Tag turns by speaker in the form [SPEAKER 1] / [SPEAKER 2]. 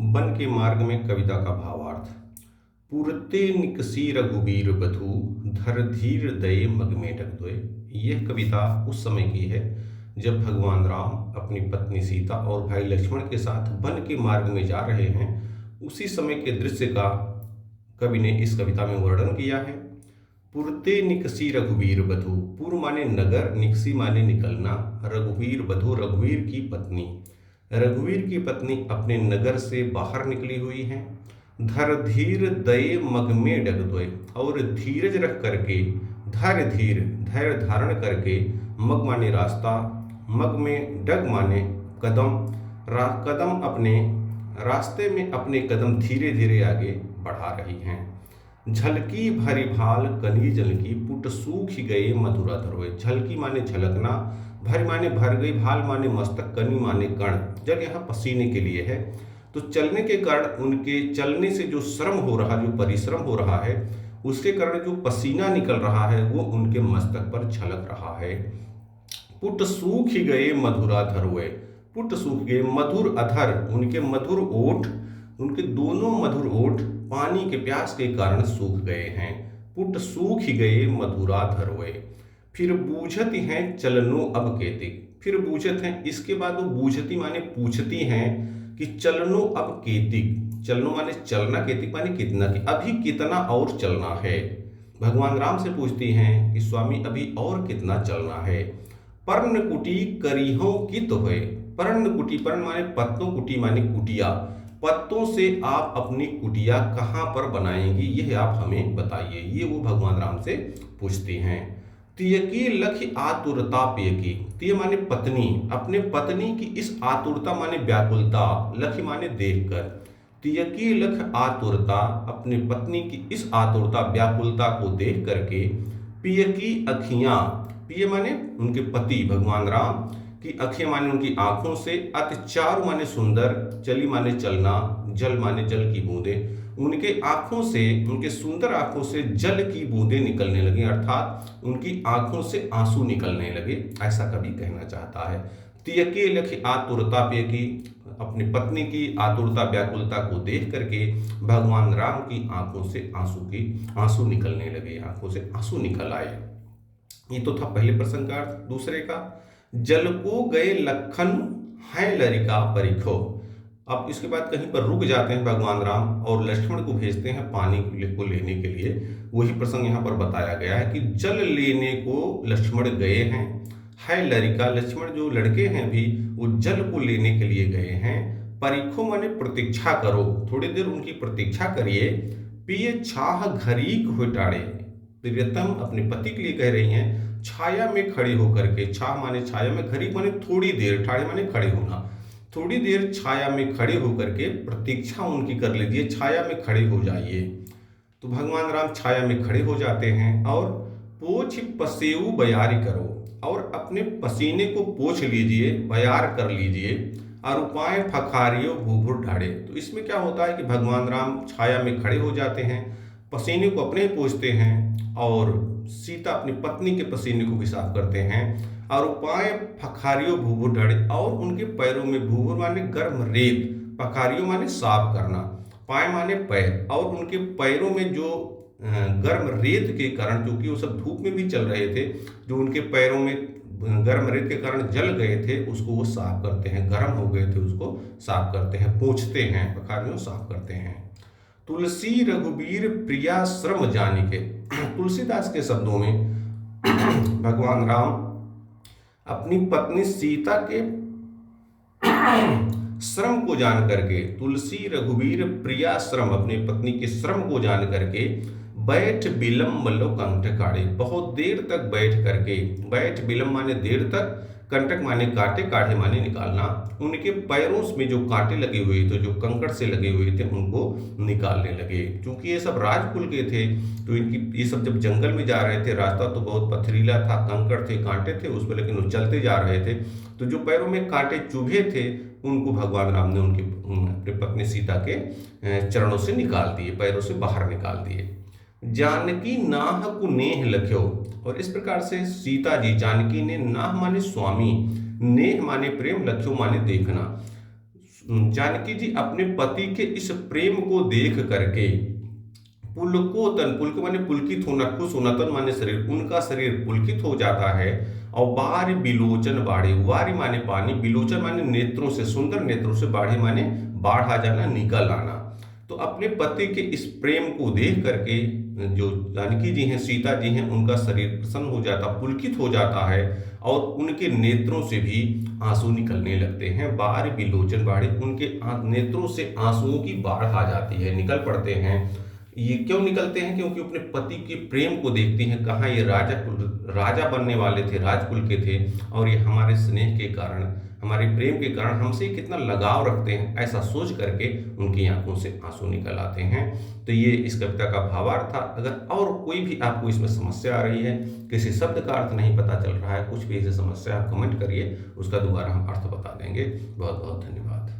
[SPEAKER 1] One के मार्ग में कविता का भावार्थ। पुरते निकसी रघुबीर बधू, धर धीर दये मग में ढक दोय। यह कविता उस समय की है जब भगवान राम अपनी पत्नी सीता और भाई लक्ष्मण के साथ वन के मार्ग में जा रहे हैं। उसी समय के दृश्य का कवि ने इस कविता में वर्णन किया है। पुरते निकसी रघुवीर बधू, पुर माने नगर, निकसी माने निकलना, रघुवीर बधू रघुवीर की पत्नी। रघुवीर की पत्नी अपने नगर से बाहर निकली हुई हैं। धर धीर दये मग में डग दोय, और धीरज रख करके, धैर्य धारण करके, मग माने रास्ता, मग में डग माने कदम, कदम अपने रास्ते में अपने कदम धीरे धीरे आगे बढ़ा रही हैं। झलकी भरी भाल कनी जल की, पुट सूख गए मधुरा धरोए। झलकी माने झलकना, भरी माने भर गई, भाल माने मस्तक, कनी माने कण। जल यहाँ पसीने के लिए है। तो चलने के कारण, उनके चलने से जो श्रम हो रहा, जो परिश्रम हो रहा है, उसके कारण जो पसीना निकल रहा है वो उनके मस्तक पर झलक रहा है। पुट सूख गए मधुरा धरोए, पुट सूख गए, मधुर अधर, उनके मधुर ओठ, उनके दोनों मधुर ओठ पानी के प्यास के कारण सूख गए हैं। पुट सूख गए मधुरा धरोए। फिर बूझती हैं चलनो अब केतिक, फिर बूझत हैं, इसके बाद वो बूझती माने पूछती हैं कि चलनो अब केतिक, चलनो माने चलना, केतिक माने कितना, कि अभी कितना और चलना है। भगवान राम से पूछती हैं कि स्वामी अभी और कितना चलना है। पर्ण कुटी करीहों कित होए, पर्ण कुटी, पर्ण माने पत्तों, कुटी माने कुटिया, पत्तों से आप अपनी कुटिया कहाँ पर बनाएंगी, यह आप हमें बताइए। ये वो भगवान राम से पूछती हैं। तियकी लखि आतुरता पियकी, तिय माने पत्नी, अपने पत्नी की इस आतुरता माने व्याकुलता, लखि माने देखकर, तियकी लख आतुरता, अपने पत्नी की इस आतुरता व्याकुलता को देख करके, पियकी अखियां, पिय माने उनके पति भगवान राम की अखियां माने उनकी आंखों से, अतिचारु माने सुंदर, चली माने चलना, जल माने जल की बूंदें, उनके आंखों से, उनके सुंदर आंखों से जल की बूंदें निकलने लगी, अर्थात उनकी आंखों से आंसू निकलने लगे, ऐसा कवि कहना चाहता है। तियके लखि आतुरता पे की, अपनी पत्नी की आतुरता व्याकुलता को देख करके भगवान राम की आंखों से आंसू निकलने लगे, आंखों से आंसू निकल आए। ये तो था पहले प्रसंग का अर्थ। दूसरे का, जल को गए लखन है लरिका परिखो। अब इसके बाद कहीं पर रुक जाते हैं भगवान राम और लक्ष्मण को भेजते हैं पानी को लेने के लिए। वही प्रसंग यहाँ पर बताया गया है कि जल लेने को लक्ष्मण गए हैं, है लरिका, लक्ष्मण जो लड़के हैं भी वो जल को लेने के लिए गए हैं। परिखो माने प्रतीक्षा करो, थोड़ी देर उनकी प्रतीक्षा करिए। पिए छाह घरीक हो टाड़े, प्रियतम अपने पति के लिए कह रही हैं, छाया में खड़े होकर के, छाह माने छाया में, घरीक माने थोड़ी देर, ठाड़े माने खड़े होना, थोड़ी देर छाया में खड़े होकर के प्रतीक्षा उनकी कर लीजिए, छाया में खड़े हो जाइए। तो भगवान राम छाया में खड़े हो जाते हैं और पोछ पसेऊ बयारी करो, और अपने पसीने को पोछ लीजिए, बयार कर लीजिए, और उपाय फखारियो भूभुर ढाड़े। तो इसमें क्या होता है कि भगवान राम छाया में खड़े हो जाते हैं, पसीने को अपने पोछते हैं, और सीता अपनी पत्नी के पसीने को भी साफ करते हैं, और उपाय फखारियो भूभुर ढाड़े, और उनके पैरों में, भूभुर माने गर्म रेत, फखारियो माने साफ करना, पाय माने पैर, और उनके पैरों में जो गर्म रेत के कारण, क्योंकि वो सब धूप में भी चल रहे थे, जो उनके पैरों में गर्म रेत के कारण जल गए थे, उसको वो साफ करते हैं, गर्म हो गए थे उसको साफ करते हैं, पोंछते हैं, पखारियों साफ करते हैं। तुलसी रघुबीर प्रिया श्रम जानिके, तुलसीदास के शब्दों में भगवान राम अपनी पत्नी सीता के श्रम को जान करके, तुलसी रघुबीर प्रिया श्रम, अपनी पत्नी के श्रम को जान करके, बैठ बिलम लो कंठ काढ़े, बहुत देर तक बैठ करके, बैठ बिलम माने देर तक, कंटक माने कांटे, काढ़े माने निकालना, उनके पैरों में जो कांटे लगे हुए थे, जो कंकड़ से लगे हुए थे, उनको निकालने लगे। क्योंकि ये सब राजकुल के थे, तो इनकी ये सब जब जंगल में जा रहे थे, रास्ता तो बहुत पथरीला था, कंकड़ थे, कांटे थे उस पर, लेकिन वो चलते जा रहे थे, तो जो पैरों में कांटे चुभे थे उनको भगवान राम ने उनकी अपनी पत्नी सीता के चरणों से निकाल दिए, पैरों से बाहर निकाल दिए। जानकी नाह को नेह लख्यो, और इस प्रकार से सीता जी, जानकी ने, नाह माने स्वामी, नेह माने प्रेम, लख्यो माने देखना, जानकी जी अपने पति के इस प्रेम को देख करके पुलकोतन, पुलक माने पुलकित होना, खुश होना, तन माने शरीर, उनका शरीर पुलकित हो जाता है। और बारी बिलोचन बाढ़े, वारी माने पानी, बिलोचन माने नेत्रों से, सुंदर नेत्रों से, बाढ़े माने बाढ़ आ जाना, निकल आना। तो अपने पति के इस प्रेम को देख करके जो जानकी जी हैं, सीता जी हैं, उनका शरीर प्रसन्न हो जाता, पुलकित हो जाता है और उनके नेत्रों से भी आंसू निकलने लगते हैं। बार बिलोचन बाढ़े, उनके नेत्रों से आंसुओं की बाढ़ आ जाती है, निकल पड़ते हैं। ये क्यों निकलते हैं? क्योंकि अपने पति के प्रेम को देखती हैं, कहाँ ये राजा बनने वाले थे, राजकुल के थे, और ये हमारे स्नेह के कारण, हमारे प्रेम के कारण हमसे कितना लगाव रखते हैं, ऐसा सोच करके उनकी आंखों से आंसू निकल आते हैं। तो ये इस कविता का भावार्थ था। अगर और कोई भी आपको इसमें समस्या आ रही है, किसी शब्द का अर्थ नहीं पता चल रहा है, कुछ भी ऐसी समस्या, आप कमेंट करिए, उसका दोबारा हम अर्थ बता देंगे। बहुत बहुत धन्यवाद।